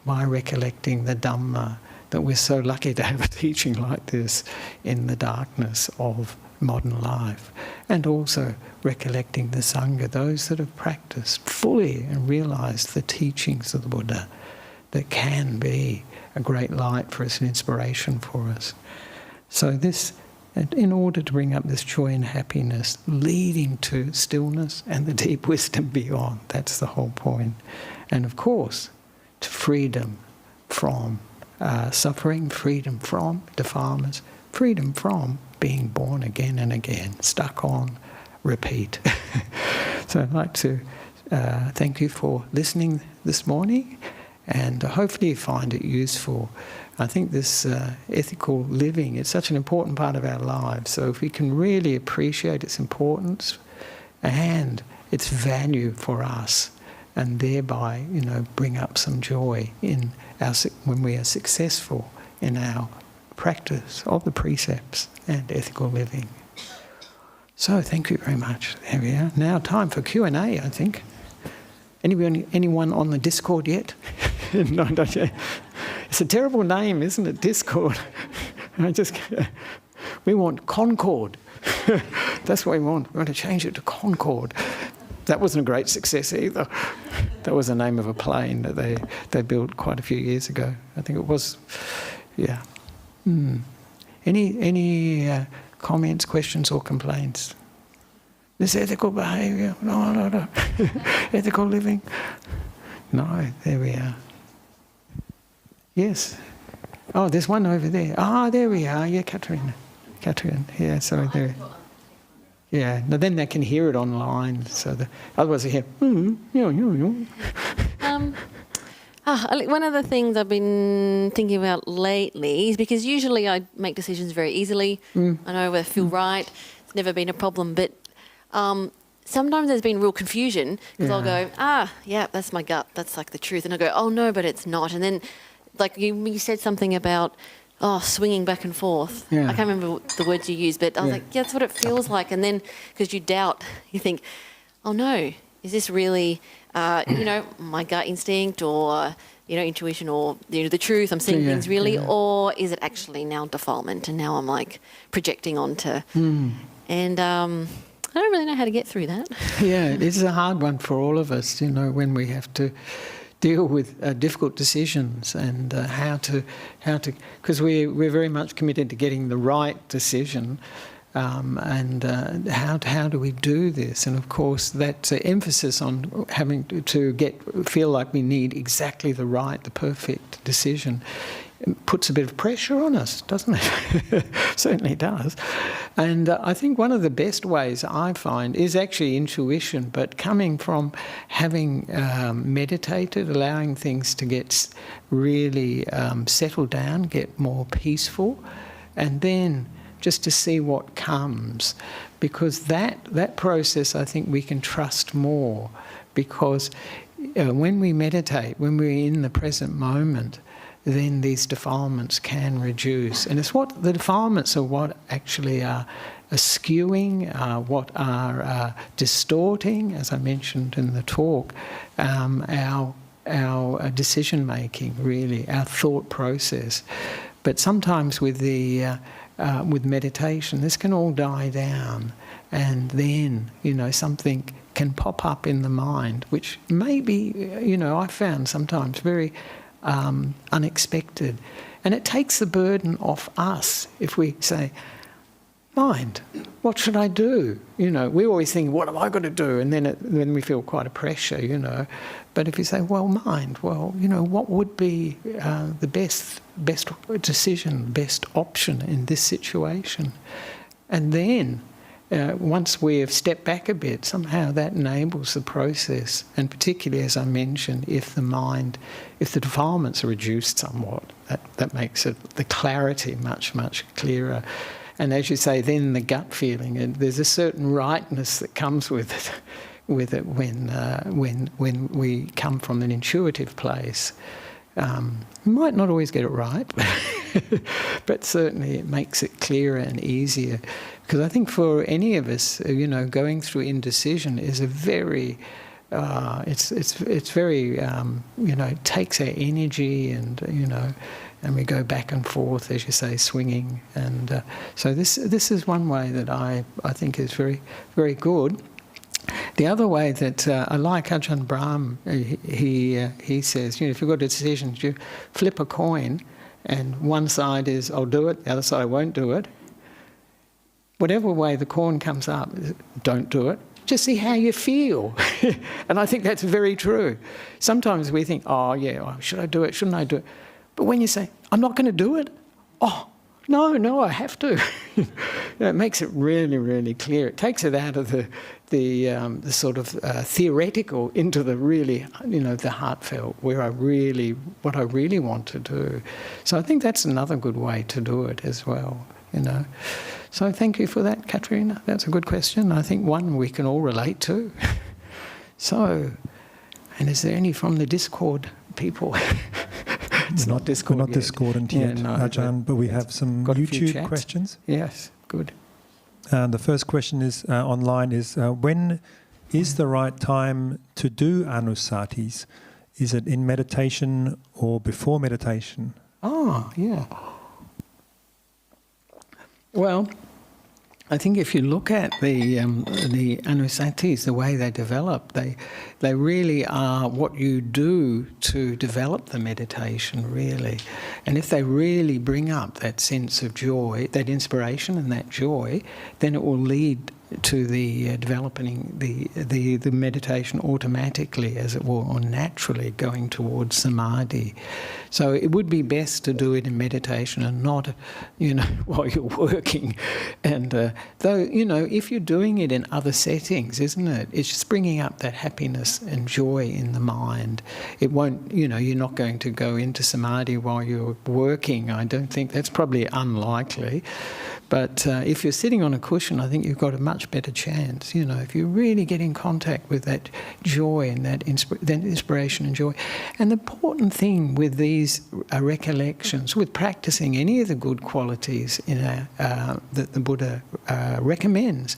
by recollecting the Dhamma, that we're so lucky to have a teaching like this in the darkness of modern life, and also recollecting the Sangha, those that have practiced fully and realised the teachings of the Buddha, that can be a great light for us, an inspiration for us. So this, in order to bring up this joy and happiness, leading to stillness and the deep wisdom beyond, that's the whole point. And of course, to freedom from suffering, freedom from defilements, freedom from being born again and again, stuck on repeat. So I'd like to thank you for listening this morning, and hopefully you find it useful. I think this ethical living is such an important part of our lives, so if we can really appreciate its importance and its value for us, and thereby, bring up some joy in when we are successful in our practice of the precepts and ethical living. So thank you very much. There we are. Now time for Q&A, I think. Anyone on the Discord yet? No, not yet. It's a terrible name, isn't it? Discord. We want Concord. That's what we want. We want to change it to Concord. That wasn't a great success either. That was the name of a plane that they built quite a few years ago. I think it was, yeah. Any comments, questions or complaints? This ethical behaviour? No. Ethical living? No, there we are. Yes. Oh, there's one over there. Ah, there we are. Yeah, Catherine, yeah, sorry, there. Yeah, now then they can hear it online, so otherwise they hear, One of the things I've been thinking about lately is because usually I make decisions very easily. I know I feel right. It's never been a problem, but sometimes there's been real confusion because I'll go, yeah, that's my gut. That's like the truth. And I go, oh, no, but it's not. And then like you said something about, swinging back and forth. Yeah. I can't remember the words you used, but I was like, yeah, that's what it feels like. And then because you doubt, you think, oh, no, is this really, my gut instinct or, intuition or, the truth, I'm seeing things really, or is it actually now defilement and now I'm like projecting onto, and I don't really know how to get through that. Yeah, it's a hard one for all of us, when we have to deal with difficult decisions and how to, because we're very much committed to getting the right decision. And how do we do this? And of course, that emphasis on having to feel like we need exactly the perfect decision puts a bit of pressure on us, doesn't it? Certainly does. And I think one of the best ways I find is actually intuition, but coming from having meditated, allowing things to get really settled down, get more peaceful, and then just to see what comes, because that process I think we can trust more, because when we meditate, when we're in the present moment, then these defilements can reduce. And it's the defilements are what actually are skewing, what are distorting, as I mentioned in the talk, our decision making, really, our thought process. But sometimes with meditation, this can all die down, and then something can pop up in the mind, which may be I found sometimes very unexpected, and it takes the burden off us if we say, mind, what should I do? We always think, what have I got to do? And then we feel quite a pressure, But if you say, well, mind, what would be the best decision, best option in this situation? And then once we have stepped back a bit, somehow that enables the process. And particularly, as I mentioned, if the defilements are reduced somewhat, that makes the clarity much, much clearer. And as you say, then the gut feeling, and there's a certain rightness that comes with it when we come from an intuitive place. We might not always get it right, but certainly it makes it clearer and easier. Because I think for any of us, going through indecision is a very, it's very, it takes our energy and we go back and forth, as you say, swinging. And so this is one way that I think is very, very good. The other way that I like Ajahn Brahm, he says, if you've got a decision, you flip a coin and one side is, I'll do it, the other side, I won't do it. Whatever way the coin comes up, don't do it. Just see how you feel. And I think that's very true. Sometimes we think, should I do it, shouldn't I do it? But when you say, I'm not going to do it, no, I have to. It makes it really, really clear. It takes it out of the sort of theoretical into the really, the heartfelt, what I really want to do. So I think that's another good way to do it as well, So thank you for that, Katrina. That's a good question. I think one we can all relate to. So, and is there any from the Discord people? It's not Discord. We're not discordant yet, Ajahn, but we have some YouTube questions. Yes, good. The first question is online is, when is the right time to do anusatis? Is it in meditation or before meditation? Oh, yeah. Well, I think if you look at the anusatis, the way they develop, they really are what you do to develop the meditation, really. And if they really bring up that sense of joy, that inspiration and that joy, then it will lead to the developing the meditation automatically, as it were, or naturally going towards samadhi. So it would be best to do it in meditation and not, while you're working. And though, if you're doing it in other settings, isn't it? It's just bringing up that happiness and joy in the mind. It won't, you're not going to go into samadhi while you're working. I don't think that's probably unlikely. But if you're sitting on a cushion, I think you've got a much better chance. If you really get in contact with that joy and that inspiration and joy. And the important thing with these recollections, with practicing any of the good qualities that the Buddha recommends,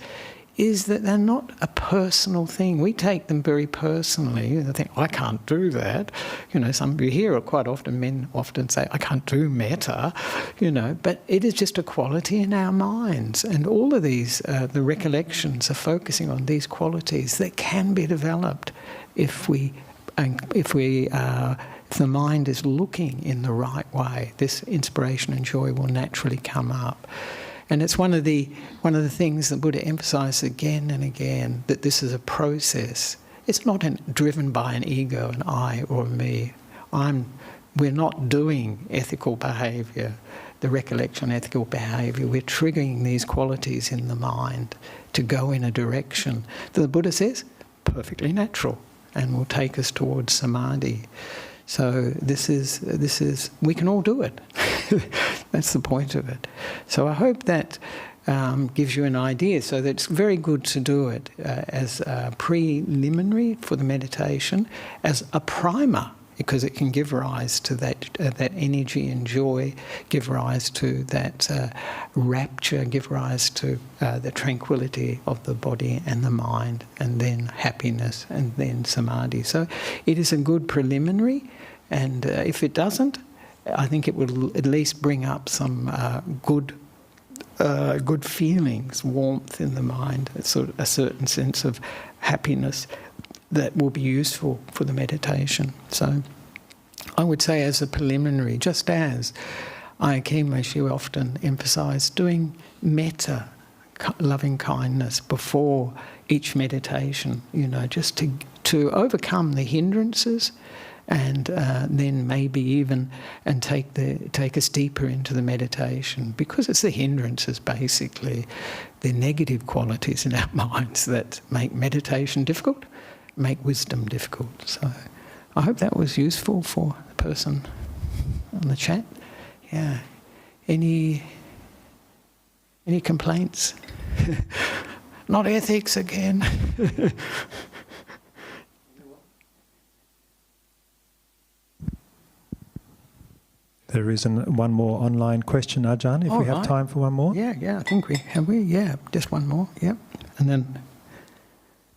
is that they're not a personal thing. We take them very personally. I think, I can't do that. You hear it quite often, men often say, I can't do metta, but it is just a quality in our minds. And all of these, the recollections are focusing on these qualities that can be developed if the mind is looking in the right way. This inspiration and joy will naturally come up. And it's one of the things that Buddha emphasised again and again, that this is a process. It's not driven by an ego, an I or a me. We're not doing ethical behaviour, the recollection ethical behaviour. We're triggering these qualities in the mind to go in a direction that the Buddha says, perfectly natural, and will take us towards samadhi. So this is we can all do it. That's the point of it. So I hope that gives you an idea. So that it's very good to do it as a preliminary for the meditation, as a primer, because it can give rise to that energy and joy, give rise to that rapture, give rise to the tranquility of the body and the mind, and then happiness, and then samadhi. So it is a good preliminary, and if it doesn't, I think it will at least bring up some good feelings, warmth in the mind, a certain sense of happiness that will be useful for the meditation. So I would say as a preliminary, just as Ayya Khema often emphasised, doing metta, loving kindness, before each meditation, just to overcome the hindrances and then maybe even take us deeper into the meditation, because it's the hindrances, basically, the negative qualities in our minds that make meditation difficult, make wisdom difficult. So I hope that was useful for the person on the chat. Yeah. Any complaints? Not ethics again. There is one more online question, Ajahn, if we have time for one more. Yeah, I think we have. Yeah, just one more. Yep. And then,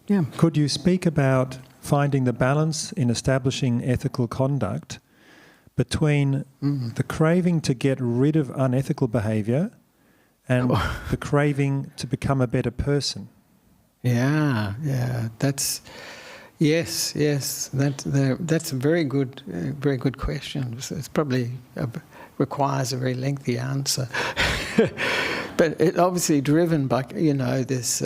yeah. Could you speak about finding the balance in establishing ethical conduct between the craving to get rid of unethical behaviour and the craving to become a better person? Yeah. That's yes. That's a very good question. It's probably requires a very lengthy answer, but it obviously driven by this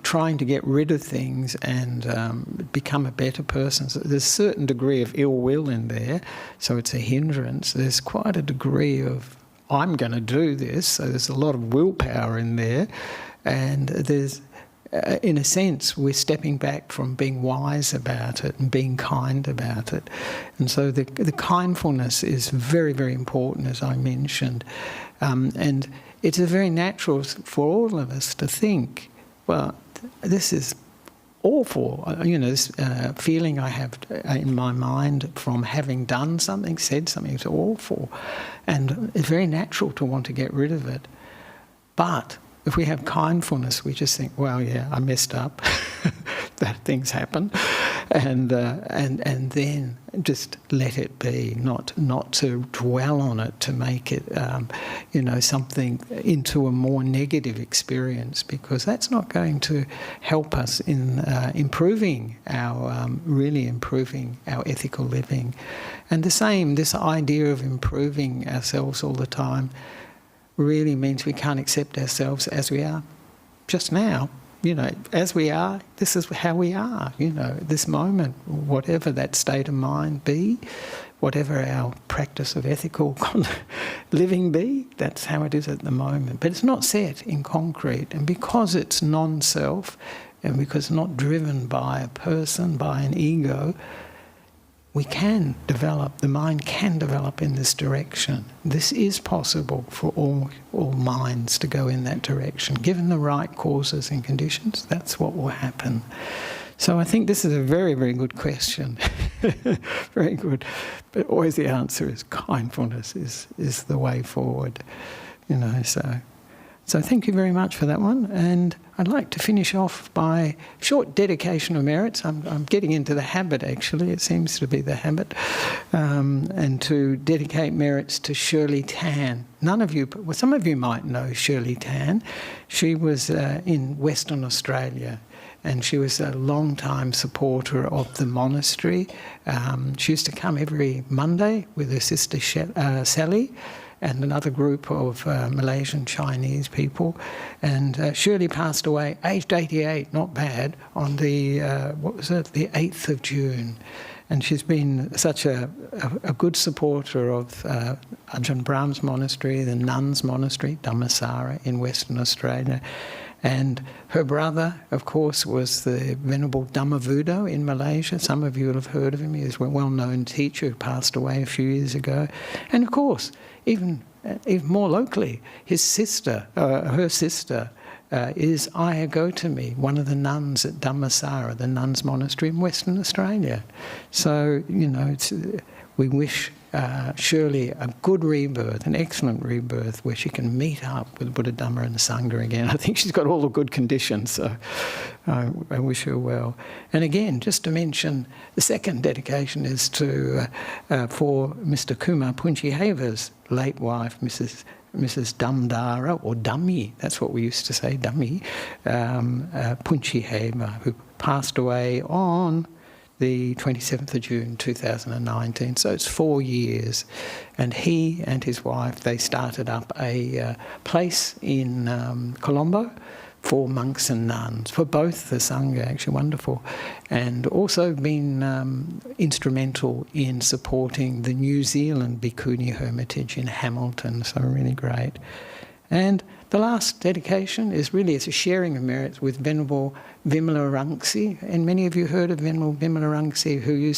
trying to get rid of things and become a better person. So there's a certain degree of ill will in there, so it's a hindrance. There's quite a degree of I'm going to do this, so there's a lot of willpower in there, and there's in a sense, we're stepping back from being wise about it and being kind about it. And so the kindfulness is very, very important, as I mentioned. And it's a very natural for all of us to think, well, this is awful. This feeling I have in my mind from having done something, said something, it's awful. And it's very natural to want to get rid of it. But if we have kindfulness, we just think, well, yeah, I messed up. That things happen, and then just let it be, not to dwell on it, to make it, something into a more negative experience, because that's not going to help us in improving our ethical living. And the same, this idea of improving ourselves all the time really means we can't accept ourselves as we are just now. As we are, this is how we are, this moment, whatever that state of mind be, whatever our practice of ethical living be, that's how it is at the moment. But it's not set in concrete. And because it's non-self, and because it's not driven by a person, by an ego, the mind can develop in this direction. This is possible for all minds to go in that direction. Given the right causes and conditions, that's what will happen. So I think this is a very, very good question. Very good. But always the answer is kindfulness is the way forward. So thank you very much for that one. And I'd like to finish off by a short dedication of merits. I'm getting into the habit, actually. It seems to be the habit. And to dedicate merits to Shirley Tan. Some of you might know Shirley Tan. She was in Western Australia, and she was a long-time supporter of the monastery. She used to come every Monday with her sister Sally, and another group of Malaysian Chinese people. And Shirley passed away, aged 88, not bad, on the 8th of June. And she's been such a good supporter of Ajahn Brahm's monastery, the nuns' monastery, Dhammasara in Western Australia. And her brother, of course, was the Venerable Dhammavudo in Malaysia. Some of you will have heard of him. He was a well-known teacher who passed away a few years ago. And of course, even more locally, her sister is Aya Gotami, one of the nuns at Dhammasara, the nuns' monastery in Western Australia. So, we wish Shirley a good rebirth, an excellent rebirth, where she can meet up with Buddha, Dhamma and Sangha again. I think she's got all the good conditions, so I wish her well. And again, just to mention, the second dedication is for Mr. Kumar Punchiheva's late wife, Mrs. Damdara, or Dhammi, that's what we used to say, Dhammi, Punchiheva, who passed away on the 27th of June 2019, so it's 4 years. And he and his wife, they started up a place in Colombo for monks and nuns, for both the Sangha, actually wonderful, and also been instrumental in supporting the New Zealand Bhikkhuni Hermitage in Hamilton, so really great. And the last dedication is really, it's a sharing of merits with Venerable Vimalarangsi, and many of you heard of Venerable Vimalarangsi, who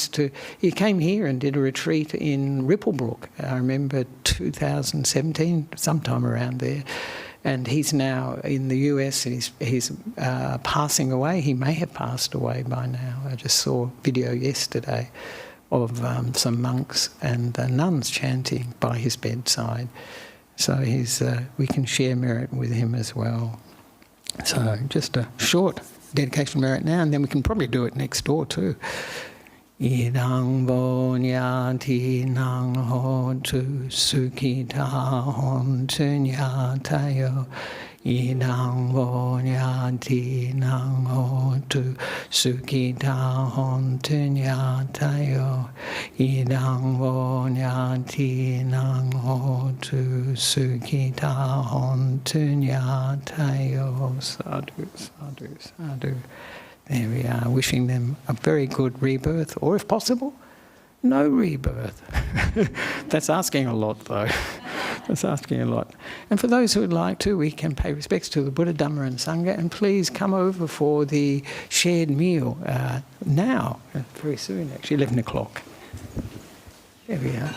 he came here and did a retreat in Ripplebrook, I remember 2017, sometime around there. And he's now in the US, and he's passing away. He may have passed away by now. I just saw a video yesterday of some monks and nuns chanting by his bedside. So we can share merit with him as well. So just a short dedication of merit now, and then we can probably do it next door too. Idang vonyati nang hotu sukhita hontu nyatayo. Idang vonyati nang hotu sukhita hontu nyatayo. Idang vonyati nang hotu sukhita hontu nyatayo. Sadhu, sadhu, sadhu. There we are, wishing them a very good rebirth, or if possible, no rebirth. That's asking a lot, though. That's asking a lot. And for those who would like to, we can pay respects to the Buddha, Dhamma and Sangha, and please come over for the shared meal now, very soon actually, 11 o'clock. There we are.